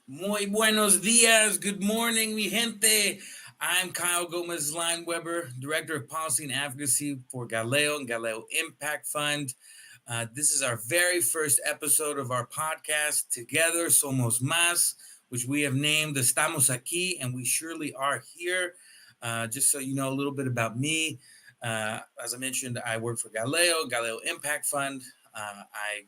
Muy buenos dias. Good morning, mi gente. I'm Kyle Gomez Lineweber, Director of Policy and Advocacy for GALEO and GALEO Impact Fund. This is our very first episode of our podcast together, Somos Más, which we have named Estamos Aquí, and we surely are here. Just so you know a little bit about me, as I mentioned, I work for GALEO Impact Fund. I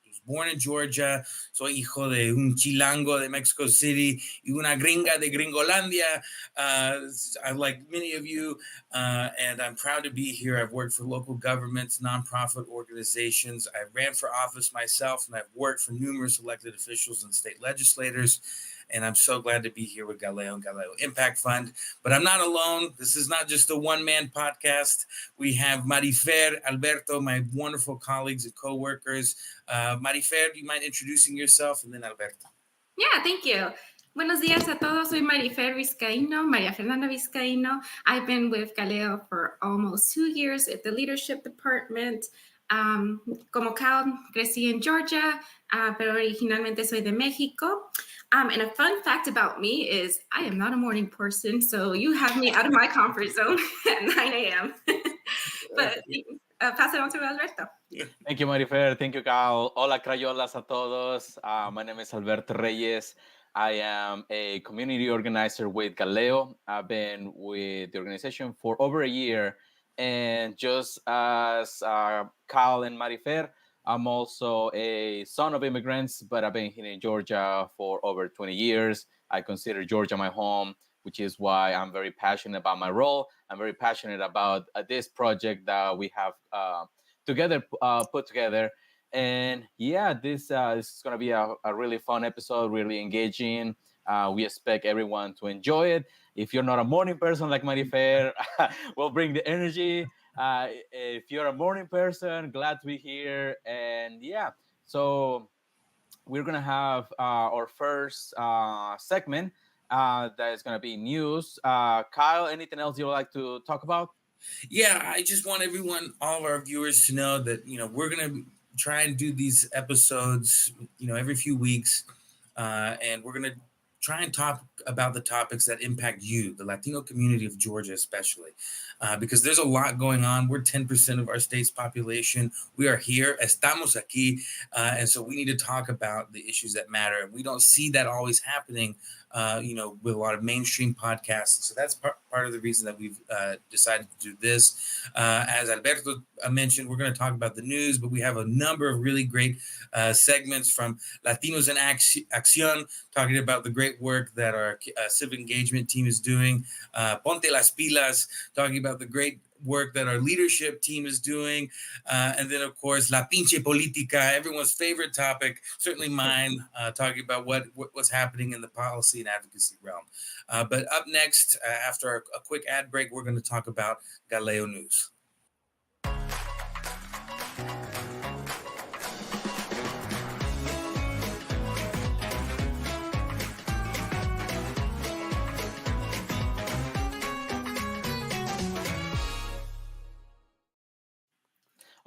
was born in Georgia. Soy hijo de un chilango de Mexico City y una gringa de Gringolandia. I'm like many of you, and I'm proud to be here. I've worked for local governments, nonprofit organizations. I ran for office myself, and I've worked for numerous elected officials and state legislators. And I'm so glad to be here with GALEO and GALEO Impact Fund. But I'm not alone. This is not just a one-man podcast. We have Marifer, Alberto, my wonderful colleagues and co-workers. Marifer, do you mind introducing yourself? And then Alberto. Yeah, thank you. Buenos días a todos. Soy Marifer Vizcaíno, María Fernanda Vizcaíno. I've been with GALEO for almost 2 years at the leadership department. Como Cal, crecí en Georgia, pero originalmente soy de Mexico. And a fun fact about me is I am not a morning person, so you have me out of my comfort zone at 9 a.m. But pass it on to Alberto. Thank you, Marifer. Thank you, Cal. Hola, crayolas a todos. My name is Alberto Reyes. I am a community organizer with GALEO. I've been with the organization for over a year. And just as Cal and Marifer, I'm also a son of immigrants, but I've been here in Georgia for over 20 years. I consider Georgia my home, which is why I'm very passionate about my role. I'm very passionate about this project that we have put together. And yeah, this is going to be a really fun episode, really engaging. We expect everyone to enjoy it. If you're not a morning person like Marifer, we'll bring the energy. If you're a morning person, glad to be here. And yeah, so we're going to have our first segment that is going to be news. Kyle, anything else you would like to talk about? Yeah, I just want all of our viewers to know that, we're going to try and do these episodes, every few weeks. And we're going to try and talk about the topics that impact you, the Latino community of Georgia, especially, because there's a lot going on. We're 10% of our state's population. We are here, estamos aquí, and so we need to talk about the issues that matter. And we don't see that always happening, with a lot of mainstream podcasts. So that's part of the reason that we've decided to do this. As Alberto mentioned, we're going to talk about the news, but we have a number of really great segments from Latinos in Acción, talking about the great work that our civic engagement team is doing. Ponte las pilas, talking about the great work that our leadership team is doing. And then, of course, La Pinche Politica, everyone's favorite topic, certainly mine, talking about what's happening in the policy and advocacy realm. But up next, after a quick ad break, we're going to talk about GALEO News.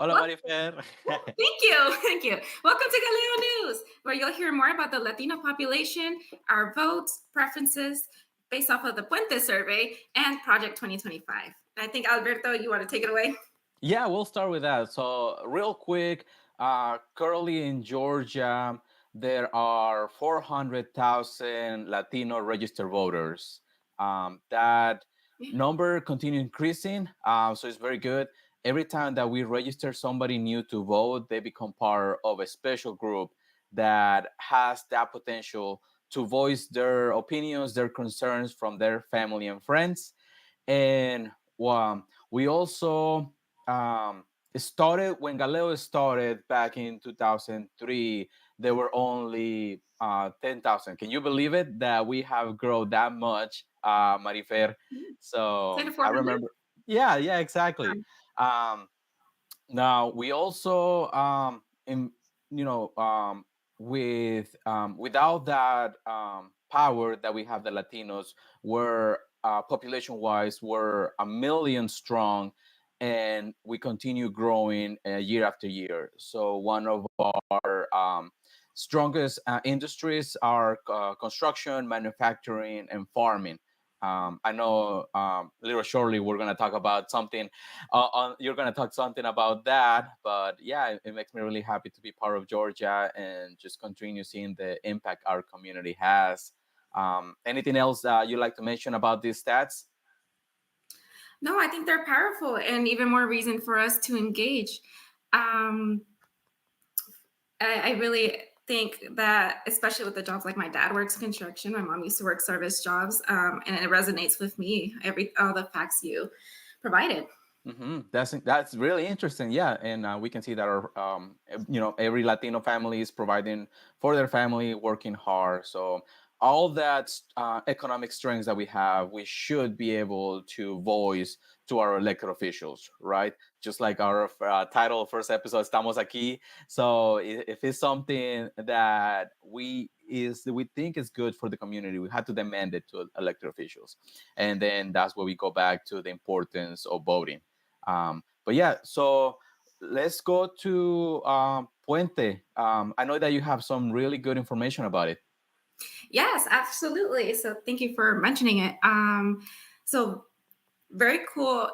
Hola, Marifer. Thank you. Welcome to GALEO News, where you'll hear more about the Latino population, our votes, preferences, based off of the Puente survey and Project 2025. I think, Alberto, you want to take it away? Yeah, we'll start with that. So real quick, currently in Georgia, there are 400,000 Latino registered voters. That number continue increasing, so it's very good. Every time that we register somebody new to vote, they become part of a special group that has that potential to voice their opinions, their concerns from their family and friends. And we also started when GALEO started back in 2003. There were only 10,000. Can you believe it that we have grown that much, Marifer? So I remember. Yeah, exactly. Now we also, without that power that we have, the Latinos were population-wise were 1 million strong, and we continue growing year after year. So one of our strongest industries are construction, manufacturing, and farming. I know little shortly we're going to talk about something. You're going to talk something about that, but yeah, it makes me really happy to be part of Georgia and just continue seeing the impact our community has. Anything else you'd like to mention about these stats? No, I think they're powerful and even more reason for us to engage. Um, I really think that, especially with the jobs like my dad works construction, my mom used to work service jobs, and it resonates with me. All the facts you provided. That's really interesting. Yeah, and we can see that our every Latino family is providing for their family, working hard. So all that economic strengths that we have, we should be able to voice to our elected officials, right? Just like our title first episode, "Estamos Aquí." So if it's something that we think is good for the community, we have to demand it to elected officials, and then that's where we go back to the importance of voting. But yeah, so let's go to Puente. I know that you have some really good information about it. Yes, absolutely. So thank you for mentioning it. So very cool.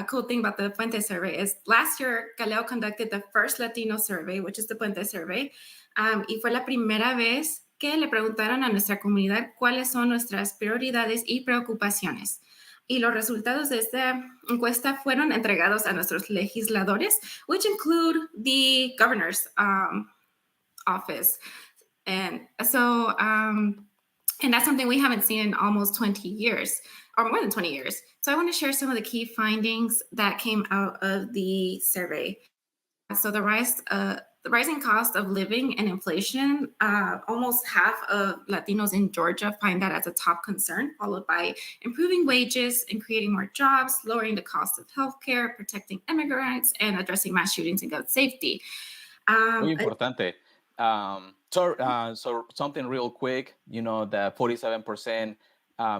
Cool thing about the Puente survey is last year Galeo conducted the first Latino survey, which is the Puente survey, y fue la primera vez que le preguntaron a nuestra comunidad cuáles son nuestras prioridades y preocupaciones. Y los resultados de esta encuesta fueron entregados a nuestros legisladores, which include the governor's office. And so, and that's something we haven't seen in almost 20 years or more than 20 years. So I want to share some of the key findings that came out of the survey. So the rising cost of living and inflation, almost half of Latinos in Georgia find that as a top concern, followed by improving wages and creating more jobs, lowering the cost of healthcare, protecting immigrants, and addressing mass shootings and gun safety. Muy importante. So something real quick, the 47%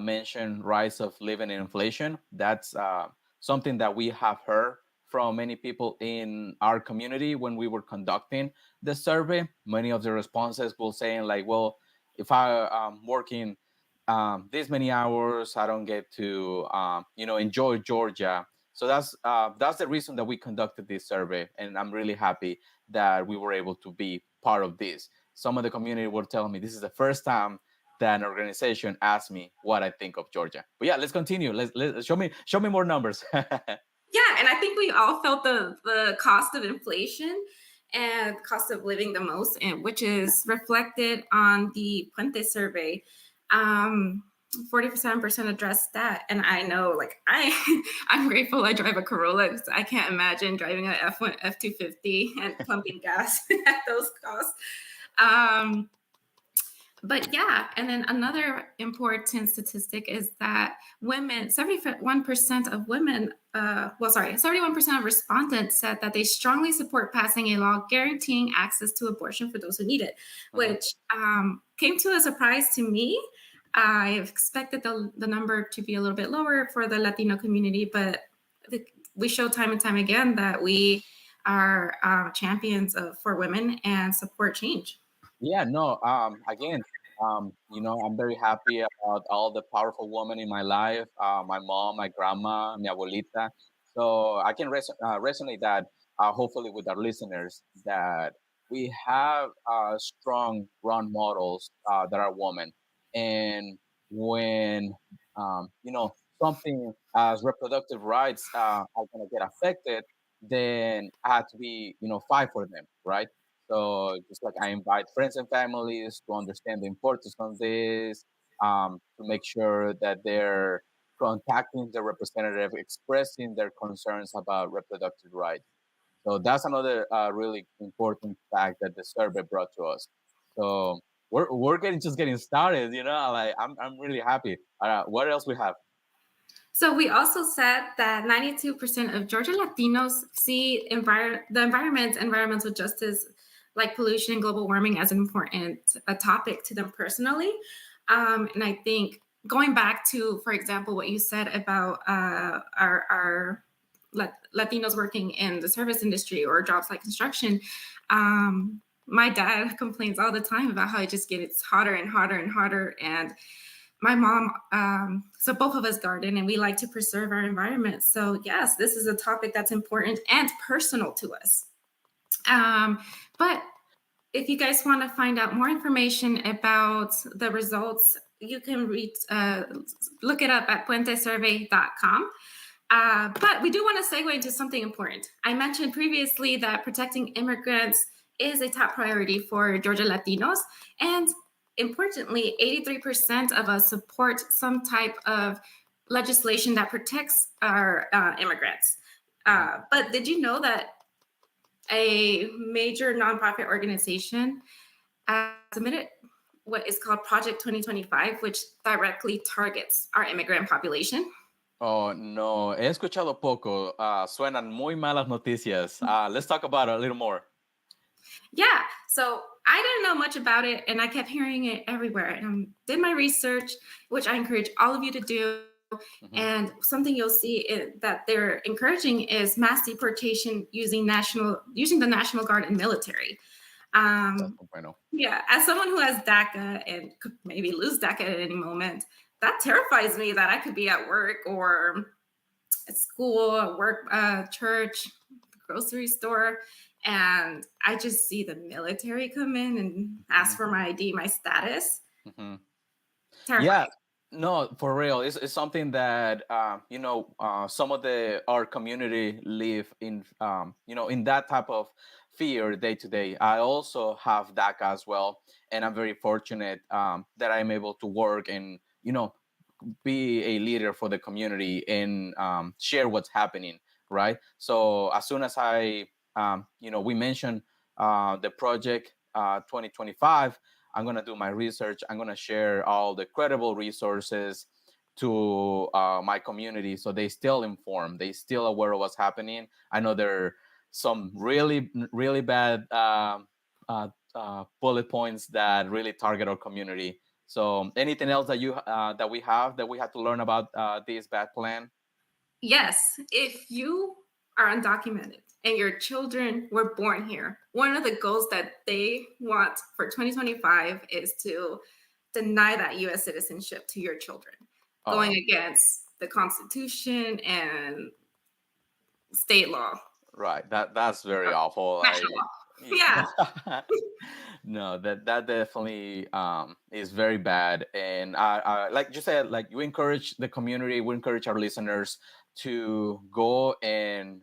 mentioned rise of living and inflation. That's something that we have heard from many people in our community when we were conducting the survey. Many of the responses will saying like, well, if I'm working this many hours, I don't get to, enjoy Georgia. So that's the reason that we conducted this survey. And I'm really happy that we were able to be part of this. Some of the community were telling me this is the first time that an organization asked me what I think of Georgia. But yeah, let's continue. Let's show me more numbers. Yeah, and I think we all felt the cost of inflation and cost of living the most, and which is reflected on the Puente survey. 47% addressed that, and I know, I'm grateful I drive a Corolla because I can't imagine driving an F250 and pumping gas at those costs. But yeah, and then another important statistic is that 71% of women, 71% of respondents said that they strongly support passing a law guaranteeing access to abortion for those who need it, which came to a surprise to me. I expected the number to be a little bit lower for the Latino community, but we show time and time again that we are champions for women and support change. Yeah, no, again, I'm very happy about all the powerful women in my life, my mom, my grandma, mi abuelita. So I can resonate that, hopefully with our listeners, that we have strong role models that are women. And when, something as reproductive rights are going to get affected, then I have to be, fight for them, right? So just like I invite friends and families to understand the importance of this, to make sure that they're contacting the representative, expressing their concerns about reproductive rights. So that's another really important fact that the survey brought to us. So we're getting started. Like I'm really happy. What else we have? So we also said that 92% of Georgia Latinos see the environmental justice, like pollution and global warming, as an important topic to them personally. And I think going back to, for example, what you said about our Latinos working in the service industry or jobs like construction, my dad complains all the time about how it just gets hotter and hotter and hotter. And my mom, so both of us garden and we like to preserve our environment. So yes, this is a topic that's important and personal to us. But if you guys want to find out more information about the results, you can look it up at puentesurvey.com. But we do want to segue into something important. I mentioned previously that protecting immigrants is a top priority for Georgia Latinos. And importantly, 83% of us support some type of legislation that protects our immigrants. But did you know that a major nonprofit organization submitted what is called Project 2025, which directly targets our immigrant population? Oh, no, he escuchado poco. Suenan muy malas noticias. Let's talk about it a little more. Yeah, so I didn't know much about it, and I kept hearing it everywhere. And did my research, which I encourage all of you to do. Mm-hmm. And something you'll see that they're encouraging is mass deportation using the National Guard and military. Yeah, as someone who has DACA and could maybe lose DACA at any moment, that terrifies me that I could be at work or at school, work, church, grocery store, and I just see the military come in and ask for my ID, my status. Mm-hmm. Terrifying. Yeah, no, for real. It's something that some of our community live in in that type of fear day to day. I also have DACA as well, and I'm very fortunate that I'm able to work and be a leader for the community and share what's happening, right? So as soon as we mentioned the project 2025, I'm going to do my research. I'm going to share all the credible resources to my community so they still informed, they still aware of what's happening. I know there are some really, really bad bullet points that really target our community. So anything else that we have to learn about this bad plan? Yes, if you are undocumented and your children were born here, one of the goals that they want for 2025 is to deny that U.S. citizenship to your children, going against the Constitution and state law. Right. That's very awful. Yeah. No, that definitely is very bad. And I like you said, like you encourage the community, we encourage our listeners to go and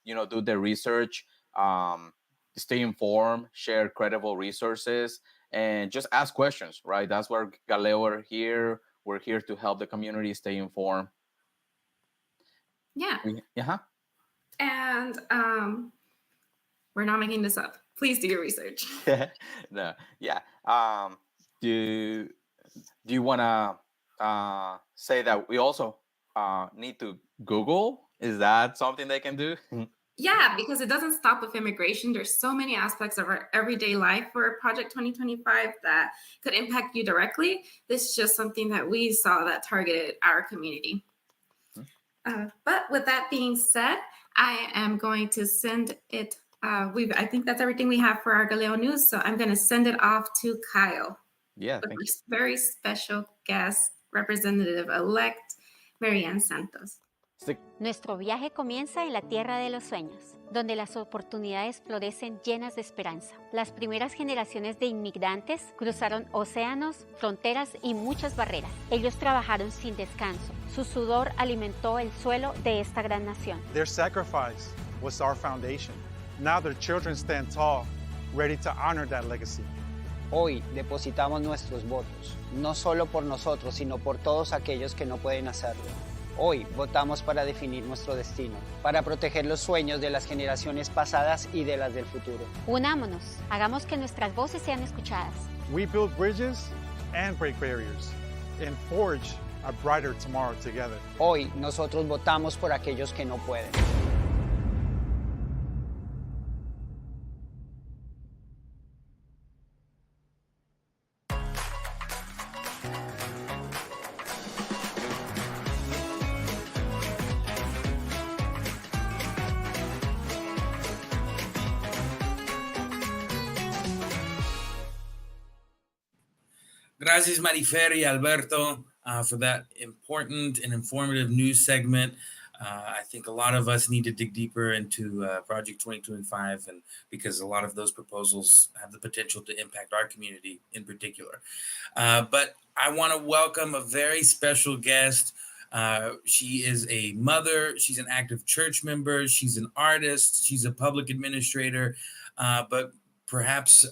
do their research, stay informed, share credible resources, and just ask questions, right? That's where GALEO are here. We're here to help the community stay informed. Yeah. Yeah. And we're not making this up. Please do your research. No. Yeah. Do you want to say that we also need to Google? Is that something they can do? Yeah, because it doesn't stop with immigration. There's so many aspects of our everyday life for Project 2025 that could impact you directly. This is just something that we saw that targeted our community. But with that being said, I am going to send it. I think that's everything we have for our GALEO news. So I'm going to send it off to Kyle. Yeah, with our very special guest, Representative-elect Marianne Santos. Nuestro viaje comienza en la tierra de los sueños, donde las oportunidades florecen llenas de esperanza. Las primeras generaciones de inmigrantes cruzaron océanos, fronteras y muchas barreras. Ellos trabajaron sin descanso. Su sudor alimentó el suelo de esta gran nación. Their sacrifice was our foundation. Now their children stand tall, ready to honor that legacy. Hoy depositamos nuestros votos, no solo por nosotros, sino por todos aquellos que no pueden hacerlo. Hoy votamos para definir nuestro destino, para proteger los sueños de las generaciones pasadas y de las del futuro. Unámonos, hagamos que nuestras voces sean escuchadas. We build bridges and break barriers and forge a brighter tomorrow together. Hoy nosotros votamos por aquellos que no pueden. Gracias, Marifer y Alberto, for that important and informative news segment. I think a lot of us need to dig deeper into Project 2025, and because a lot of those proposals have the potential to impact our community in particular. But I want to welcome a very special guest. She is a mother. She's an active church member. She's an artist. She's a public administrator. But perhaps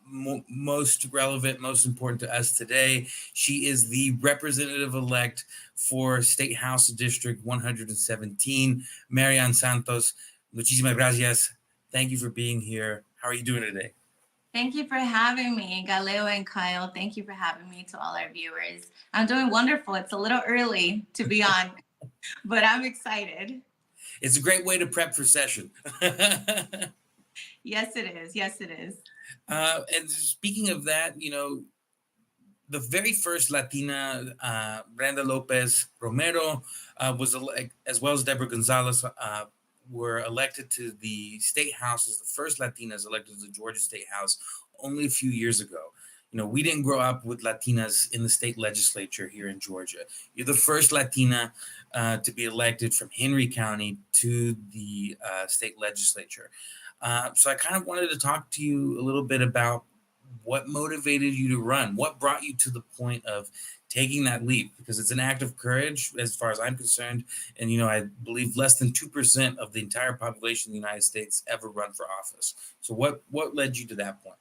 most relevant, most important to us today, she is the representative-elect for State House District 117, Marian Santos. Muchísimas gracias. Thank you for being here. How are you doing today? Thank you for having me, Galeo and Kyle. Thank you for having me to all our viewers. I'm doing wonderful. It's a little early to be on, but I'm excited. It's a great way to prep for session. Yes, it is. Yes, it is. And speaking of that, you know, the very first Latina, Brenda Lopez Romero, was as well as Deborah Gonzalez, were elected to the state house as the first Latinas elected to the Georgia State House only a few years ago. You know, we didn't grow up with Latinas in the state legislature here in Georgia. You're the first Latina to be elected from Henry County to the state legislature. So I kind of wanted to talk to you a little bit about what motivated you to run, what brought you to the point of taking that leap, because it's an act of courage as far as I'm concerned. And, you know, I believe less than 2% of the entire population of the United States ever run for office. So what led you to that point?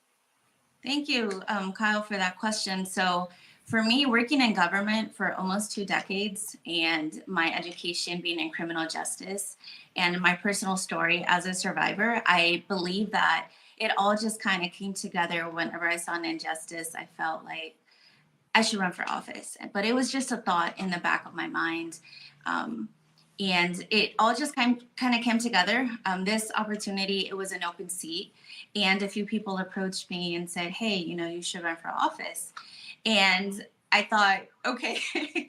Thank you, Kyle, for that question. So for me, working in government for almost 2 decades and my education being in criminal justice and my personal story as a survivor, I believe that it all just kind of came together whenever I saw an injustice. I felt like I should run for office, but it was just a thought in the back of my mind. And it all just kind of came together. This opportunity, it was an open seat. And a few people approached me and said, hey, you know, you should run for office. And I thought, okay,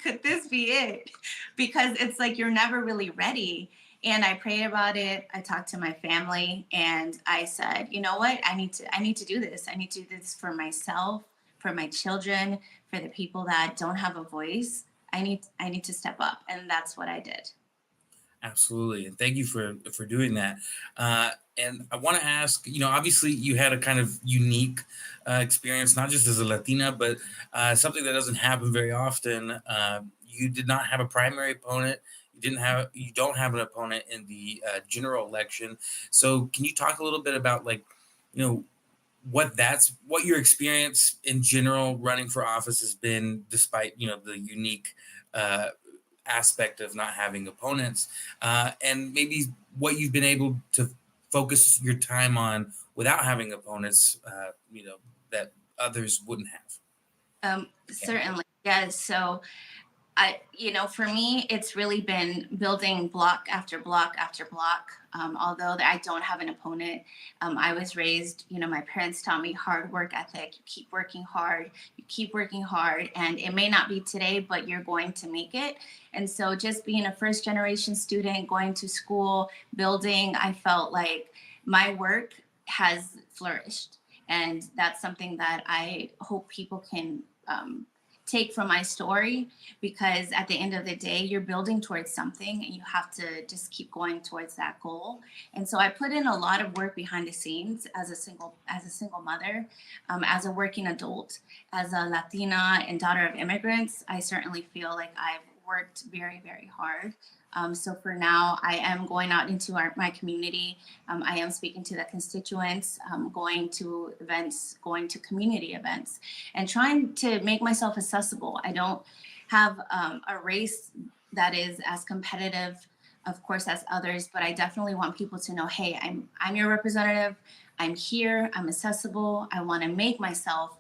could this be it? Because it's like, you're never really ready. And I prayed about it. I talked to my family and I said, you know what? I need to do this. I need to do this for myself, for my children, for the people that don't have a voice. I need to step up. And that's what I did. Absolutely. And thank you for doing that. And I want to ask, you know, obviously you had a kind of unique experience, not just as a Latina, but something that doesn't happen very often. You did not have a primary opponent. You don't have an opponent in the general election. So can you talk a little bit about, like, you know, what your experience in general running for office has been, despite, you know, the unique aspect of not having opponents, and maybe what you've been able to focus your time on without having opponents, you know, that others wouldn't have? Certainly, yes. So you know, for me, it's really been building block after block after block. Although I don't have an opponent, I was raised, you know, my parents taught me hard work ethic. You keep working hard, and it may not be today, but you're going to make it. And so just being a first generation student, going to school, building, I felt like my work has flourished. And that's something that I hope people can take from my story, because at the end of the day, you're building towards something and you have to just keep going towards that goal. And so I put in a lot of work behind the scenes as a single mother, as a working adult, as a Latina and daughter of immigrants. I certainly feel like I've worked very, very hard. So for now, I am going out into my community. I am speaking to the constituents, going to events, going to community events, and trying to make myself accessible. I don't have a race that is as competitive, of course, as others, but I definitely want people to know, hey, I'm your representative. I'm here. I'm accessible. I want to make myself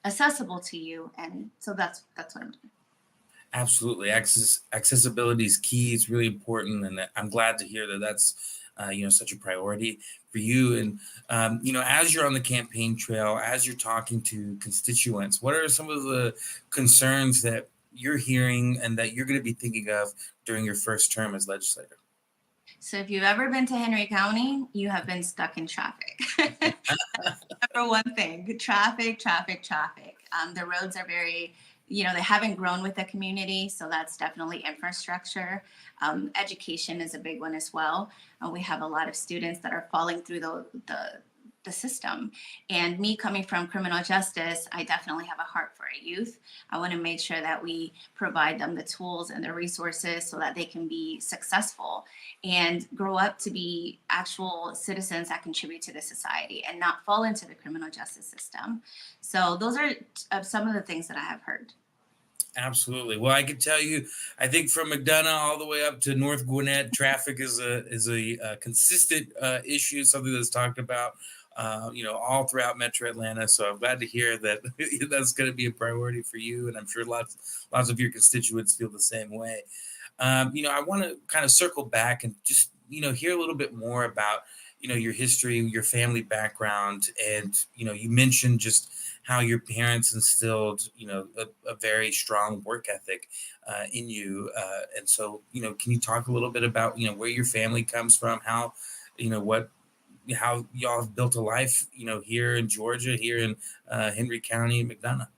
accessible to you, and so that's what I'm doing. Absolutely. Accessibility is key. It's really important. And I'm glad to hear that that's, you know, such a priority for you. And, you know, as you're on the campaign trail, as you're talking to constituents, what are some of the concerns that you're hearing and that you're going to be thinking of during your first term as legislator? So if you've ever been to Henry County, you have been stuck in traffic. Number one thing, traffic, traffic, traffic. The roads are very, they haven't grown with the community. So that's definitely infrastructure. Education is a big one as well. We have a lot of students that are falling through the system. And me coming from criminal justice, I definitely have a heart for our youth. I want to make sure that we provide them the tools and the resources so that they can be successful and grow up to be actual citizens that contribute to the society and not fall into the criminal justice system. So those are some of the things that I have heard. Absolutely. Well, I can tell you, I think from McDonough all the way up to North Gwinnett, traffic is a consistent issue, something that's talked about, all throughout Metro Atlanta. So I'm glad to hear that that's going to be a priority for you, and I'm sure lots of your constituents feel the same way. I want to kind of circle back and just hear a little bit more about your history, your family background, and you mentioned just how your parents instilled a very strong work ethic in you, and so can you talk a little bit about where your family comes from, how how y'all have built a life here in Georgia, here in Henry County, McDonough?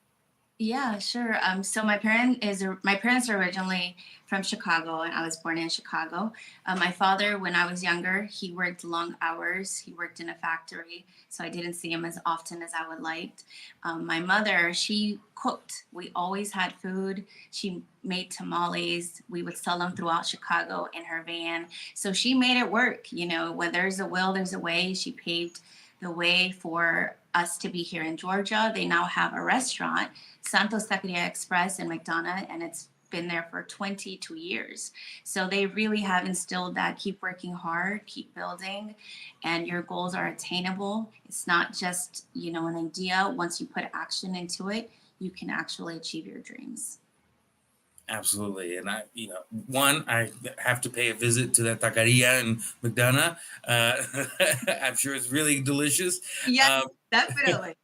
Yeah, sure. So my parents are originally from Chicago, and I was born in Chicago. My father, when I was younger, he worked long hours. He worked in a factory, so I didn't see him as often as I would liked. My mother, she cooked. We always had food. She made tamales. We would sell them throughout Chicago in her van. So she made it work. When there's a will, there's a way. She paved the way for us to be here in Georgia. They now have a restaurant, Santos Taqueria Express in McDonough, and it's been there for 22 years. So they really have instilled that keep working hard, keep building, and your goals are attainable. It's not just, an idea. Once you put action into it, you can actually achieve your dreams. Absolutely. And I have to pay a visit to that taqueria in McDonough. I'm sure it's really delicious. Yes, definitely.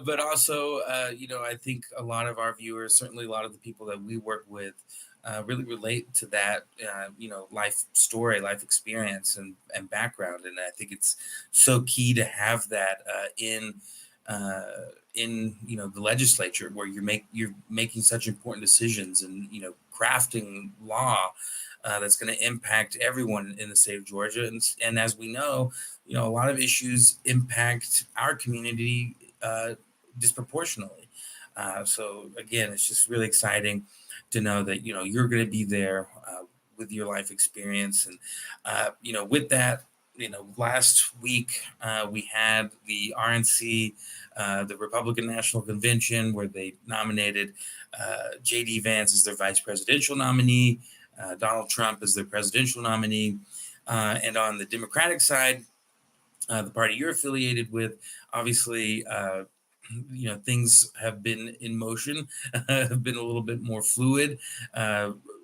But also, I think a lot of our viewers, certainly a lot of the people that we work with, really relate to that, life story, life experience, and background. And I think it's so key to have that in the legislature, where you're making such important decisions and crafting law that's going to impact everyone in the state of Georgia. And as we know, a lot of issues impact our community disproportionately. So again, it's just really exciting to know that you're going to be there with your life experience. And with that, last week we had the RNC, the Republican National Convention, where they nominated J.D. Vance as their vice presidential nominee, Donald Trump as their presidential nominee, and on the Democratic side, the party you're affiliated with, obviously, things have been in motion, have been a little bit more fluid.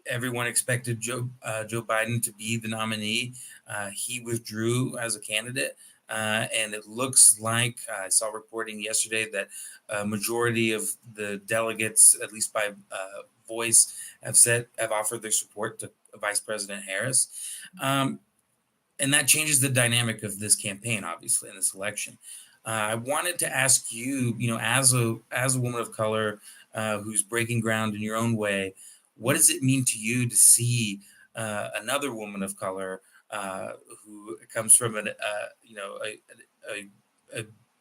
Everyone expected Joe Biden to be the nominee. He withdrew as a candidate. And it looks like I saw reporting yesterday that a majority of the delegates, at least by voice, have offered their support to Vice President Harris. And that changes the dynamic of this campaign, obviously, in this election. I wanted to ask you, as a woman of color who's breaking ground in your own way, what does it mean to you to see another woman of color who comes from a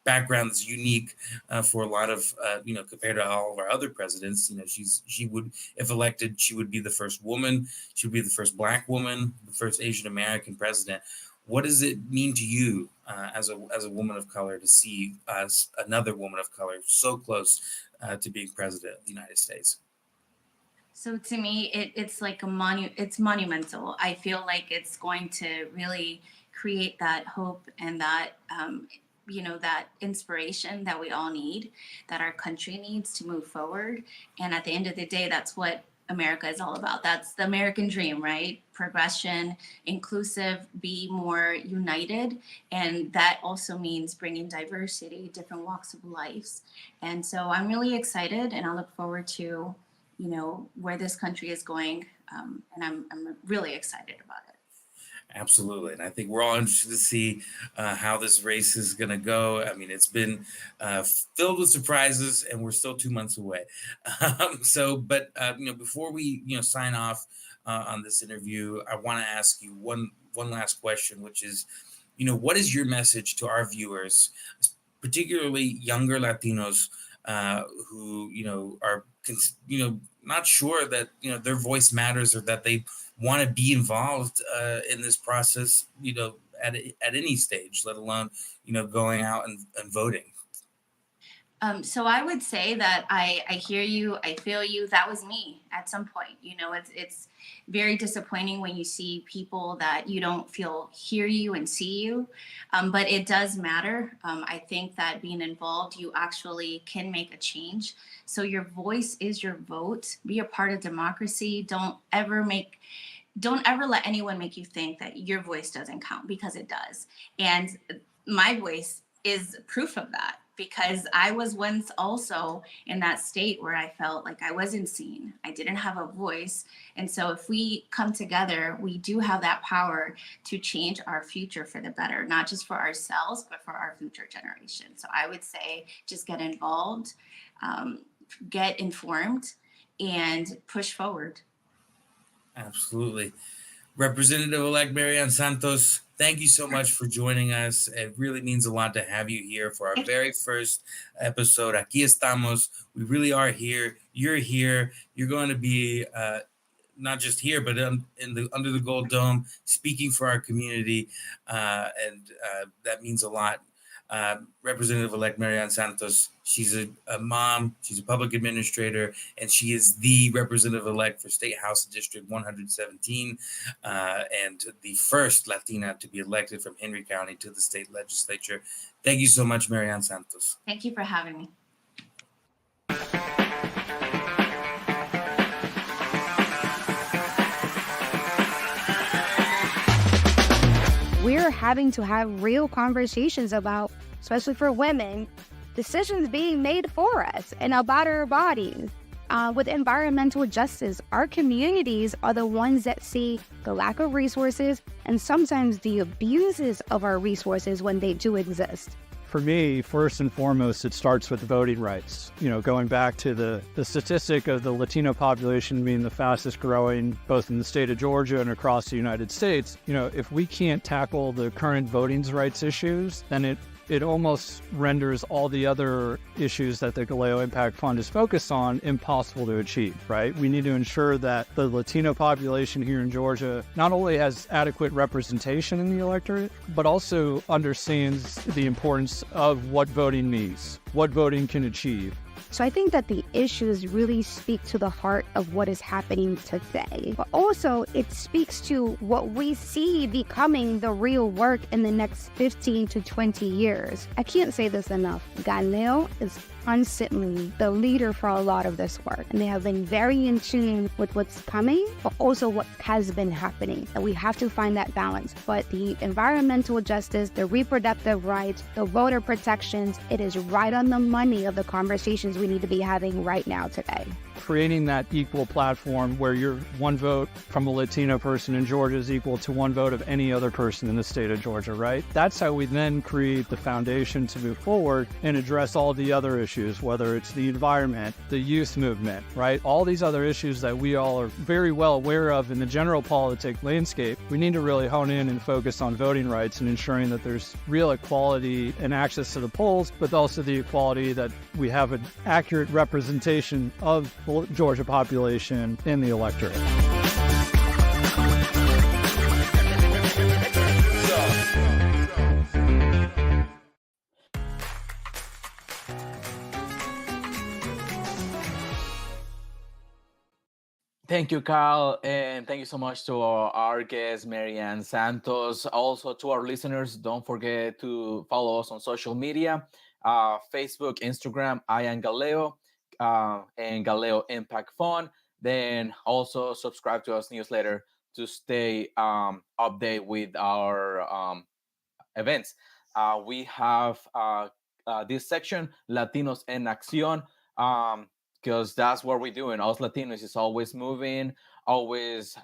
background that's unique for a lot of compared to all of our other presidents? She would, if elected, she would be the first woman. She would be the first Black woman, the first Asian American president. What does it mean to you as a woman of color to see another woman of color so close to being president of the United States? So to me, it's like it's monumental. I feel like it's going to really create that hope and that that inspiration that we all need, that our country needs to move forward. And at the end of the day, that's what America is all about. That's the American dream, right? Progression, inclusive, be more united. And that also means bringing diversity, different walks of lives. And so I'm really excited, and I look forward to, where this country is going. And I'm really excited about it. Absolutely. And I think we're all interested to see how this race is going to go. I mean, it's been filled with surprises, and we're still 2 months away. Before we, sign off on this interview, I want to ask you one last question, which is, what is your message to our viewers, particularly younger Latinos who, are, not sure that, their voice matters or that they want to be involved in this process, at any stage, let alone, going out and voting. So I would say that I hear you, I feel you. That was me at some point. It's very disappointing when you see people that you don't feel hear you and see you, but it does matter. I think that being involved, you actually can make a change. So your voice is your vote. Be a part of democracy. Don't ever let anyone make you think that your voice doesn't count, because it does. And my voice is proof of that, because I was once also in that state where I felt like I wasn't seen. I didn't have a voice. And so if we come together, we do have that power to change our future for the better, not just for ourselves, but for our future generation. So I would say just get involved, get informed, and push forward. Absolutely. Representative-elect Marianne Santos, thank you so much for joining us. It really means a lot to have you here for our very first episode. Aquí estamos. We really are here. You're here. You're going to be not just here, but under the Gold Dome, speaking for our community, and that means a lot. Representative-elect Marianne Santos, she's a mom, she's a public administrator, and she is the representative-elect for State House District 117, and the first Latina to be elected from Henry County to the state legislature. Thank you so much, Marianne Santos. Thank you for having me. We're having to have real conversations about, especially for women, decisions being made for us and about our bodies. With environmental justice, our communities are the ones that see the lack of resources and sometimes the abuses of our resources when they do exist. For me, first and foremost, it starts with voting rights. Going back to the statistic of the Latino population being the fastest growing, both in the state of Georgia and across the United States, if we can't tackle the current voting rights issues, then it almost renders all the other issues that the GALEO Impact Fund is focused on impossible to achieve, right? We need to ensure that the Latino population here in Georgia not only has adequate representation in the electorate, but also understands the importance of what voting means, what voting can achieve. So I think that the issues really speak to the heart of what is happening today. But also, it speaks to what we see becoming the real work in the next 15 to 20 years. I can't say this enough. GALEO is constantly the leader for a lot of this work. And they have been very in tune with what's coming, but also what has been happening. And we have to find that balance. But the environmental justice, the reproductive rights, the voter protections, it is right on the money of the conversations we need to be having right now today. Creating that equal platform where your one vote from a Latino person in Georgia is equal to one vote of any other person in the state of Georgia, right? That's how we then create the foundation to move forward and address all the other issues, whether it's the environment, the youth movement, right? All these other issues that we all are very well aware of in the general politic landscape. We need to really hone in and focus on voting rights and ensuring that there's real equality and access to the polls, but also the equality that we have an accurate representation of the Georgia population in the electorate. Thank you, Kyle, and thank you so much to our guest, Marianne Santos. Also, to our listeners, don't forget to follow us on social media, Facebook, Instagram, I am GALEO, and GALEO Impact Fund. Then also subscribe to our newsletter to stay updated with our events. We have this section, Latinos en Acción, because that's what we're doing. Us Latinos is always moving, always,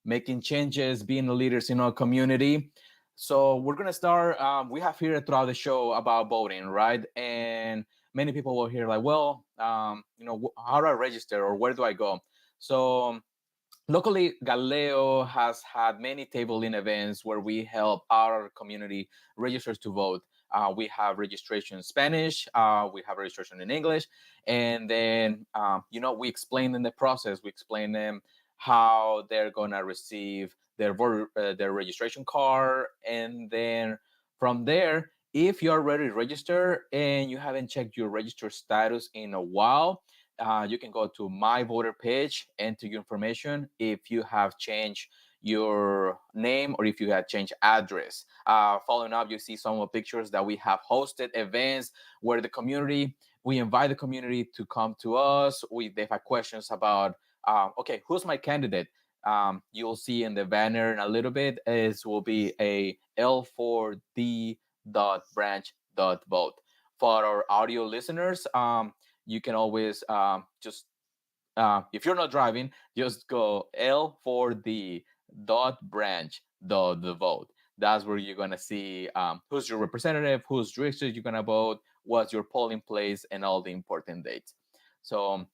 making changes, being leaders in our community. So we're going to start. We have here throughout the show about voting, right? And many people will hear like, well, how do I register or where do I go? So locally, Galeo has had many table-in events where we help our community register to vote. We have registration in Spanish, we have registration in English, and then, we explain them the process. We explain them how they're going to receive their registration card. And then from there, if you're already registered and you haven't checked your register status in a while, you can go to my voter page, enter your information if you have changed your name or if you have changed address. Following up, you see some of the pictures that we have hosted events where we invite the community to come to us. They've had questions about, okay, who's my candidate? You'll see in the banner in a little bit, will be a L4D.branch.vote. For our audio listeners, you can always if you're not driving, just go L4D.branch.vote. That's where you're going to see who's your representative, whose district you're going to vote, what's your polling place, and all the important dates. So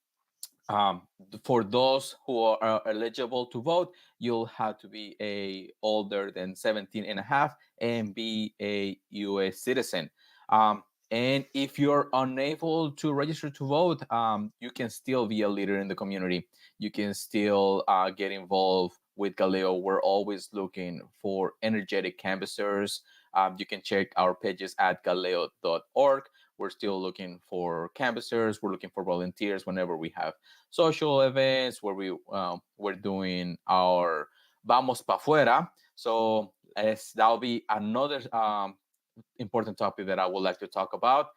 for those who are eligible to vote, you'll have to be older than 17 and a half and be a U.S. citizen. And if you're unable to register to vote, you can still be a leader in the community. You can still get involved with Galeo. We're always looking for energetic canvassers. You can check our pages at galeo.org. We're still looking for canvassers. We're looking for volunteers whenever we have social events where we're doing our Vamos Pa' Fuera. So that'll be another important topic that I would like to talk about.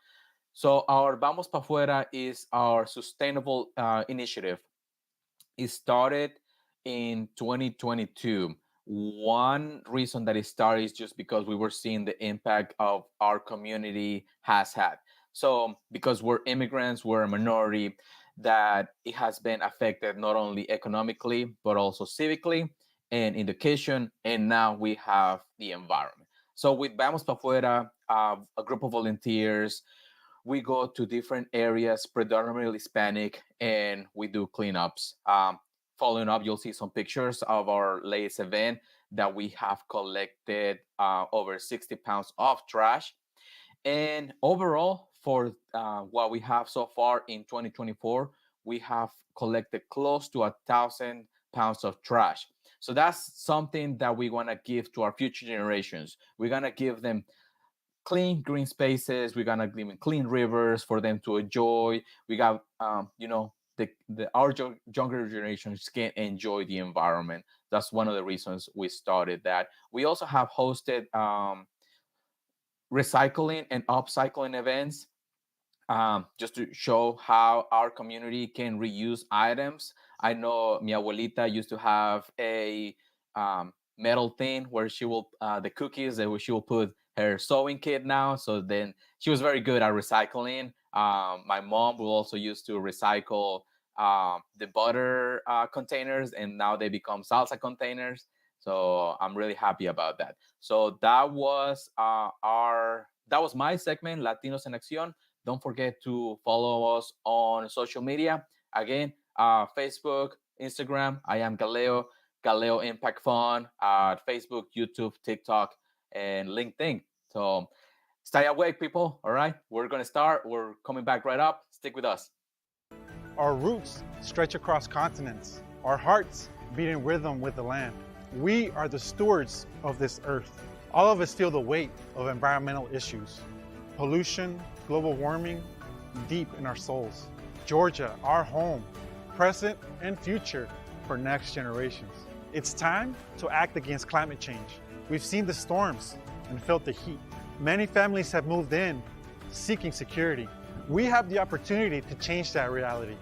So our Vamos Pa' Fuera is our sustainable initiative. It started in 2022. One reason that it started is just because we were seeing the impact of our community has had. So because we're immigrants, we're a minority, that it has been affected not only economically, but also civically and education. And now we have the environment. So with Vamos Pa' Fuera, a group of volunteers, we go to different areas, predominantly Hispanic, and we do cleanups. Following up, you'll see some pictures of our latest event that we have collected over 60 pounds of trash. And overall, for what we have so far in 2024, we have collected close to 1,000 pounds of trash. So that's something that we want to give to our future generations. We're going to give them clean green spaces. We're going to give them clean rivers for them to enjoy. We got, our younger generations can enjoy the environment. That's one of the reasons we started that. We also have hosted recycling and upcycling events just to show how our community can reuse items. I know mi abuelita used to have a metal thing where she will, the cookies, that she will put her sewing kit now. So then she was very good at recycling. My mom will also used to recycle the butter containers, and now they become salsa containers. So I'm really happy about that. So that was my segment, Latinos en Acción. Don't forget to follow us on social media. Again, Facebook, Instagram. I am Galeo Impact Fund at Facebook, YouTube, TikTok, and LinkedIn. So stay awake, people. All right, we're going to start. We're coming back right up. Stick with us. Our roots stretch across continents. Our hearts beat in rhythm with the land. We are the stewards of this earth. All of us feel the weight of environmental issues. Pollution, global warming, deep in our souls. Georgia, our home, present and future for next generations. It's time to act against climate change. We've seen the storms and felt the heat. Many families have moved in seeking security. We have the opportunity to change that reality.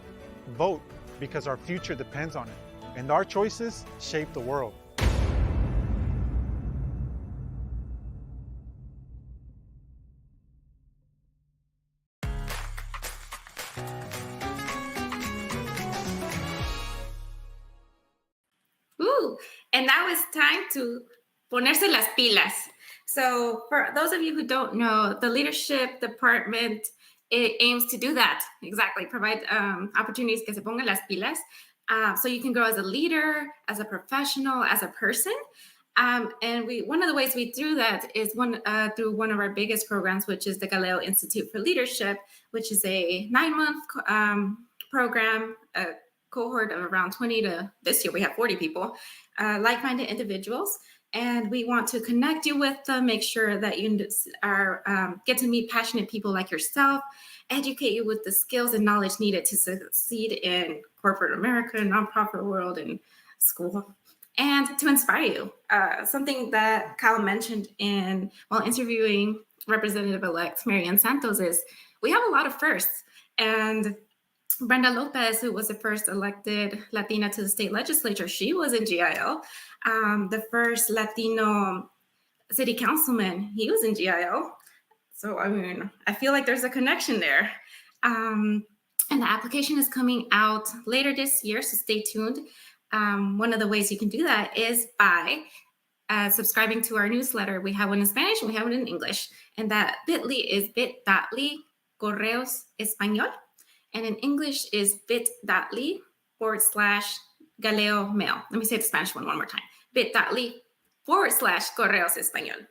Vote because our future depends on it, and our choices shape the world. And now it's time to ponerse las pilas. So for those of you who don't know, the leadership department, it aims to do that. Exactly, provide opportunities que se pongan las pilas. So you can grow as a leader, as a professional, as a person. And one of the ways we do that is through one of our biggest programs, which is the GALEO Institute for Leadership, which is a 9-month program, a cohort of around 20 to, this year we have 40 people, like-minded individuals. And we want to connect you with them, make sure that you are get to meet passionate people like yourself, educate you with the skills and knowledge needed to succeed in corporate America, nonprofit world, and school, and to inspire you. Something that Kyle mentioned while interviewing Representative-elect Marian Santos is we have a lot of firsts. And Brenda Lopez, who was the first elected Latina to the state legislature, she was in GIL. The first Latino city councilman, he was in GIL. So, I mean, I feel like there's a connection there. And the application is coming out later this year, so stay tuned. One of the ways you can do that is by subscribing to our newsletter. We have one in Spanish and we have it in English. And that bit.ly is bit.ly Correos Español. And in English is bit.ly /Galeo Mail. Let me say the Spanish one more time. Bit.ly /Correos Español.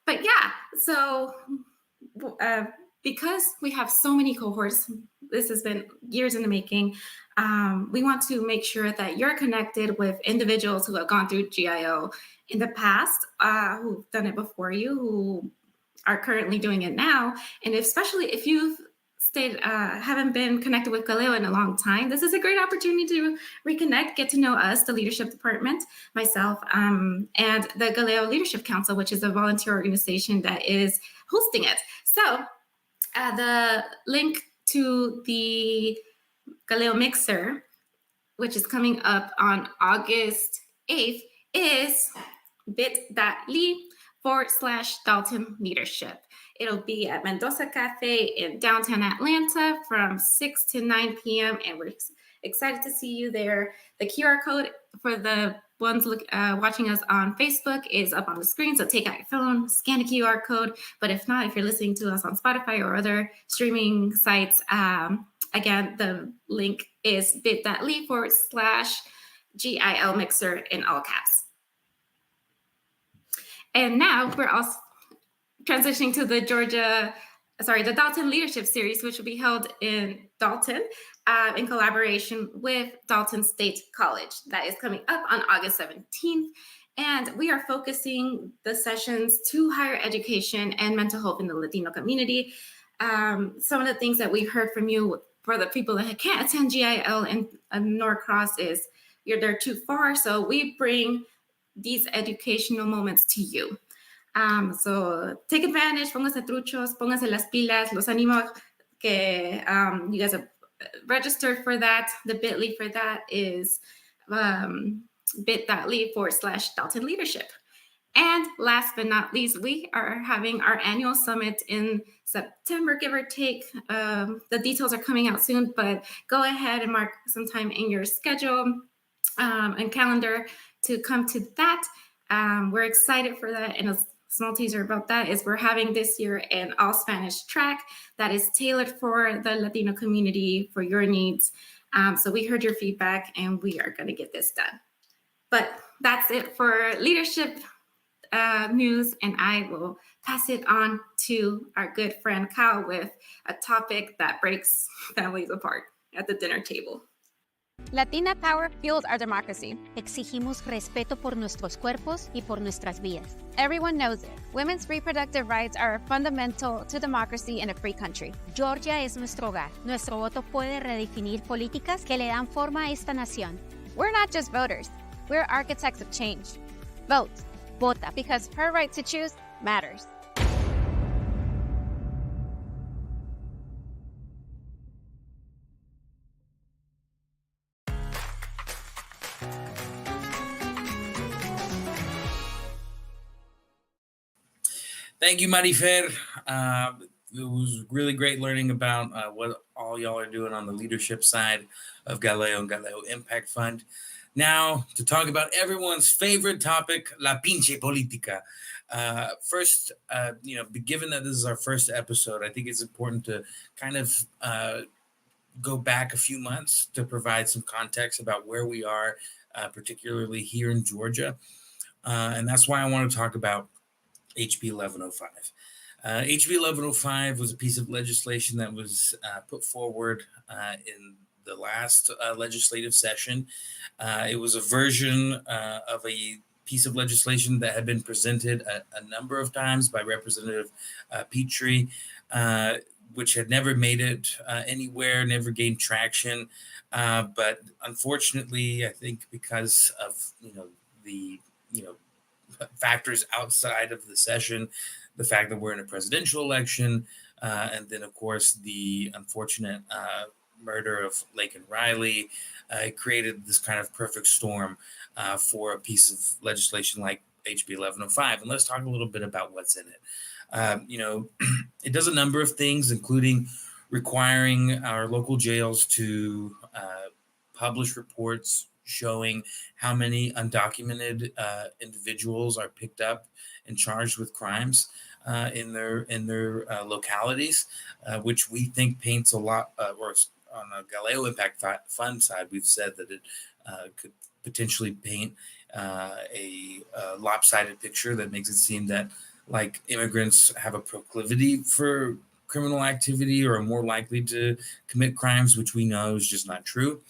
But yeah, so because we have so many cohorts, this has been years in the making, we want to make sure that you're connected with individuals who have gone through GIO in the past, who've done it before you, who are currently doing it now. And especially if you've haven't been connected with GALEO in a long time, this is a great opportunity to reconnect, get to know us, the leadership department, myself, and the GALEO Leadership Council, which is a volunteer organization that is hosting it. So the link to the GALEO Mixer, which is coming up on August 8th, is bit.ly /Dalton Leadership. It'll be at Mendoza Cafe in downtown Atlanta from 6 to 9 p.m. And we're excited to see you there. The QR code for the ones watching us on Facebook is up on the screen. So take out your phone, scan the QR code. But if not, if you're listening to us on Spotify or other streaming sites, again, the link is bit.ly /GIL Mixer in all caps. And now we're also transitioning to the Dalton Leadership Series, which will be held in Dalton in collaboration with Dalton State College. That is coming up on August 17th. And we are focusing the sessions to higher education and mental health in the Latino community. Some of the things that we've heard from you for the people that can't attend GIL and Norcross is they're too far. So we bring these educational moments to you. So take advantage, pónganse truchos, pónganse las pilas, los animo que you guys have registered for that. The bit.ly for that is bit.ly /Dalton Leadership. And last but not least, we are having our annual summit in September, give or take. The details are coming out soon, but go ahead and mark some time in your schedule and calendar to come to that. We're excited for that. And a small teaser about that is we're having this year an all Spanish track that is tailored for the Latino community, for your needs. So we heard your feedback and we are going to get this done. But that's it for leadership news, and I will pass it on to our good friend Kyle with a topic that breaks families apart at the dinner table. Latina power fuels our democracy. Exigimos respeto por nuestros cuerpos y por nuestras vidas. Everyone knows it. Women's reproductive rights are fundamental to democracy in a free country. Georgia es nuestro hogar. Nuestro voto puede redefinir políticas que le dan forma a esta nación. We're not just voters. We're architects of change. Vote. Vota. Because her right to choose matters. Thank you, Marifer. It was really great learning about what all y'all are doing on the leadership side of GALEO and GALEO Impact Fund. Now, to talk about everyone's favorite topic, la pinche política. First, given that this is our first episode, I think it's important to kind of go back a few months to provide some context about where we are, particularly here in Georgia. And that's why I want to talk about HB 1105. HB 1105 was a piece of legislation that was put forward in the last legislative session. It was a version of a piece of legislation that had been presented a number of times by Representative Petrie, which had never made it anywhere, never gained traction. But unfortunately, I think because of the factors outside of the session, the fact that we're in a presidential election, and then of course the unfortunate murder of Laken Riley, created this kind of perfect storm for a piece of legislation like HB 1105. And let's talk a little bit about what's in it. It does a number of things, including requiring our local jails to publish reports showing how many undocumented individuals are picked up and charged with crimes in their localities, which we think paints a lot, or on a GALEO Impact Fund side, we've said that it could potentially paint a lopsided picture that makes it seem that like immigrants have a proclivity for criminal activity or are more likely to commit crimes, which we know is just not true.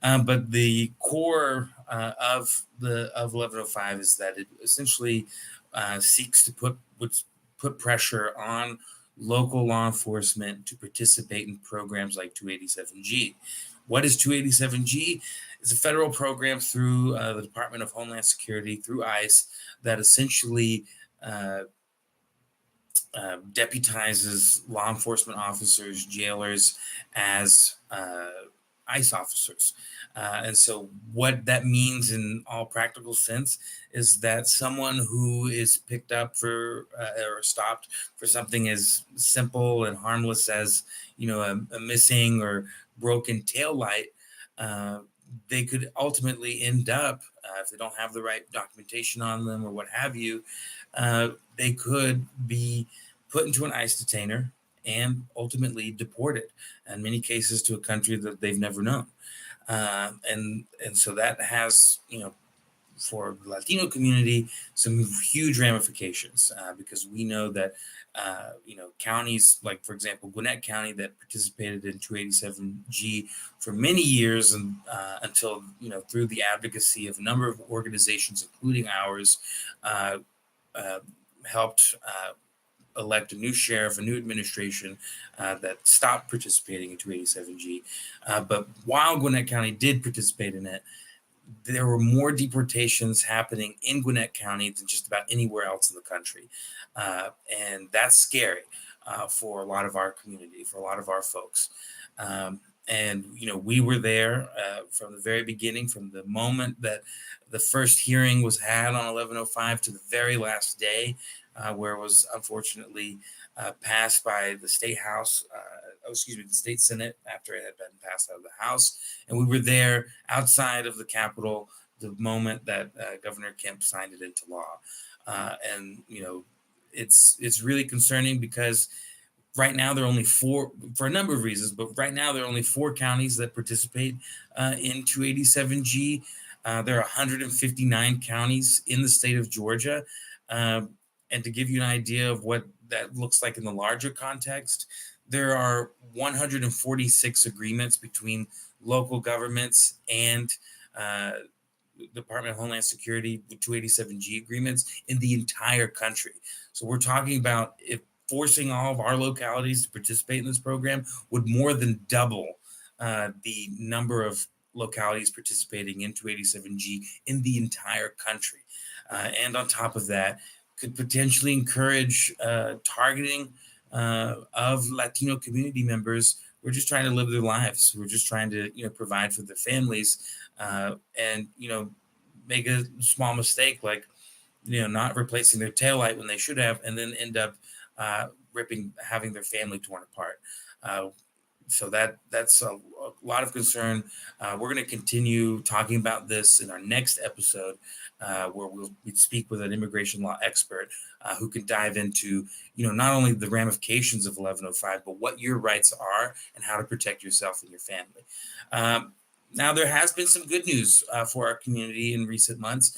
But the core of 1105 is that it essentially seeks to put pressure on local law enforcement to participate in programs like 287G. What is 287G? It's a federal program through the Department of Homeland Security, through ICE, that essentially deputizes law enforcement officers, jailers, as ICE officers. And so what that means in all practical sense is that someone who is picked up for or stopped for something as simple and harmless as, a missing or broken tail light, they could ultimately end up, if they don't have the right documentation on them or what have you, they could be put into an ICE detainer and ultimately deported, in many cases to a country that they've never known. And so that has, for the Latino community, some huge ramifications, because we know that, counties like, for example, Gwinnett County, that participated in 287G for many years, and until, through the advocacy of a number of organizations, including ours, helped elect a new sheriff, a new administration that stopped participating in 287G. But while Gwinnett County did participate in it, there were more deportations happening in Gwinnett County than just about anywhere else in the country. And that's scary for a lot of our community, for a lot of our folks. And, we were there from the very beginning, from the moment that the first hearing was had on 1105 to the very last day, where it was unfortunately passed by the state house, the state Senate, after it had been passed out of the House. And we were there outside of the Capitol the moment that Governor Kemp signed it into law. And, it's really concerning because right now there are only four, for a number of reasons, but right now there are only 4 counties that participate in 287G. There are 159 counties in the state of Georgia. And to give you an idea of what that looks like in the larger context, there are 146 agreements between local governments and Department of Homeland Security with 287G agreements in the entire country. So we're talking about if forcing all of our localities to participate in this program would more than double the number of localities participating in 287G in the entire country. And on top of that, could potentially encourage targeting of Latino community members. We're just trying to live their lives. We're just trying to, provide for their families, and, make a small mistake like, not replacing their taillight when they should have, and then end up having their family torn apart. So that's a lot of concern. We're going to continue talking about this in our next episode, where we'll speak with an immigration law expert who can dive into, not only the ramifications of 1105, but what your rights are and how to protect yourself and your family. Now, there has been some good news for our community in recent months.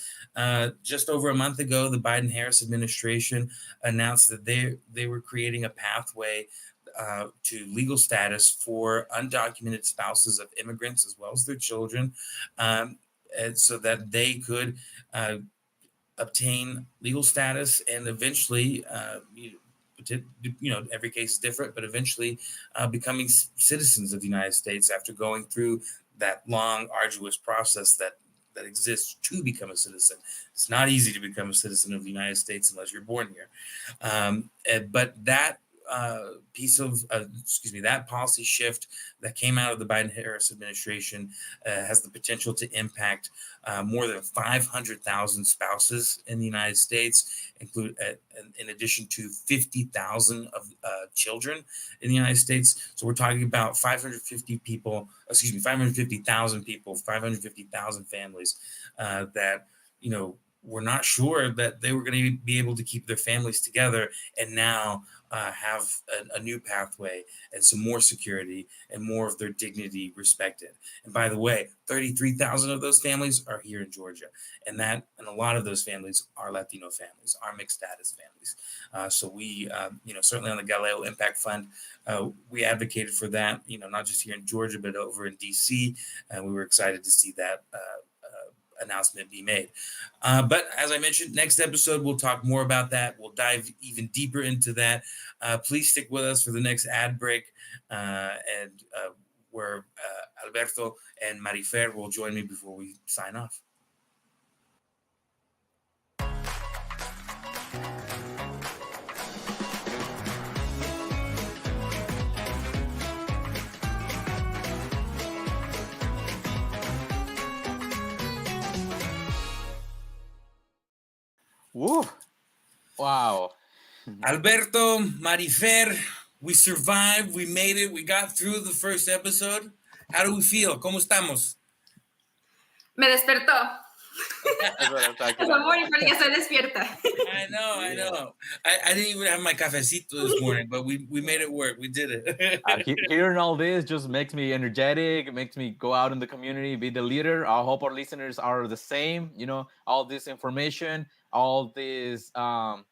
Just over a month ago, the Biden-Harris administration announced that they were creating a pathway to legal status for undocumented spouses of immigrants as well as their children, and so that they could obtain legal status and eventually, every case is different, but eventually becoming citizens of the United States after going through that long, arduous process that exists to become a citizen. It's not easy to become a citizen of the United States unless you're born here. But that that policy shift that came out of the Biden-Harris administration has the potential to impact more than 500,000 spouses in the United States, in addition to 50,000 of children in the United States. So we're talking about 550,000 people, 550,000 families that, were not sure that they were going to be able to keep their families together, and now have a new pathway and some more security and more of their dignity respected. And by the way, 33,000 of those families are here in Georgia, and a lot of those families are Latino families, are mixed status families. So we, certainly on the GALEO Impact Fund, we advocated for that, not just here in Georgia, but over in DC, and we were excited to see that announcement be made. But as I mentioned, next episode, we'll talk more about that. We'll dive even deeper into that. Please stick with us for the next ad break, and where Alberto and Marifer will join me before we sign off. Woo. Wow. Alberto, Marifer, we survived. We made it. We got through the first episode. How do we feel? ¿Cómo estamos? Me despertó. That's what I'm talking Como about. morning, porque estoy despierta. I know. I didn't even have my cafecito this morning, but we made it work. We did it. Hearing all this just makes me energetic. It makes me go out in the community, be the leader. I hope our listeners are the same. All this information, all this,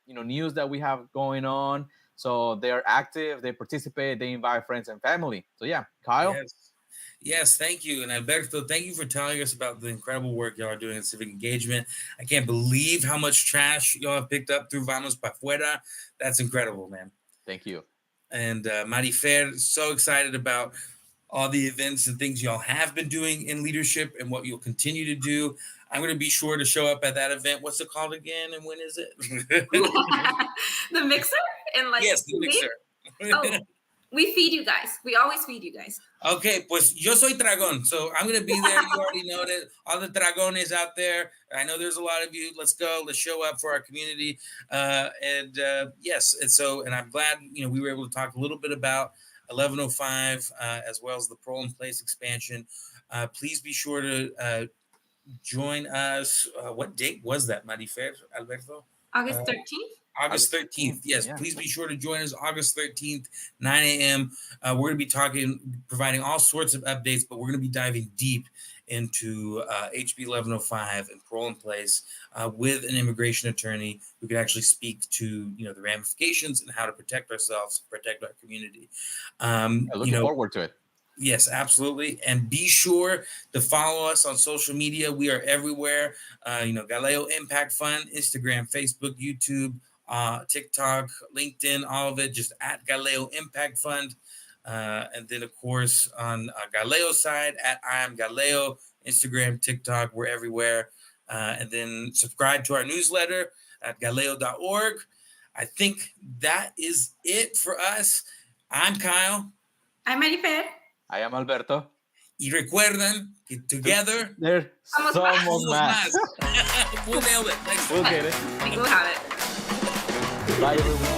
news that we have going on. So they're active, they participate, they invite friends and family. So yeah, Kyle. Yes, thank you. And Alberto, thank you for telling us about the incredible work y'all are doing in civic engagement. I can't believe how much trash y'all have picked up through Vamos Pa' Fuera. That's incredible, man. Thank you. And Marifer, so excited about all the events and things y'all have been doing in leadership and what you'll continue to do. I'm going to be sure to show up at that event. What's it called again, and when is it? The mixer? Yes, the mixer. Oh, we feed you guys. We always feed you guys. Okay, pues yo soy Dragón, so I'm going to be there. You already know that. All the Dragones out there. I know there's a lot of you. Let's go. Let's show up for our community. Yes, and I'm glad, we were able to talk a little bit about 1105 as well as the parole in place expansion. Please be sure to join us. What date was that, Marifer, Alberto? August 13th? August 13th. Yes, yeah. Please be sure to join us August 13th, 9 a.m. We're going to be providing all sorts of updates, but we're going to be diving deep into HB 1105 and parole in place with an immigration attorney who can actually speak to, the ramifications and how to protect ourselves, protect our community. Looking forward to it. Yes, absolutely. And be sure to follow us on social media. We are everywhere. GALEO Impact Fund, Instagram, Facebook, YouTube, TikTok, LinkedIn, all of it, just at GALEO Impact Fund. And then, of course, on GALEO's side, at I Am GALEO, Instagram, TikTok, we're everywhere. And then subscribe to our newsletter at galeo.org. I think that is it for us. I'm Kyle. I'm Marifer. I am Alberto. Y recuerden que together, Somos Más. We'll nail it. We'll get it. I think we'll have it. Bye, everyone.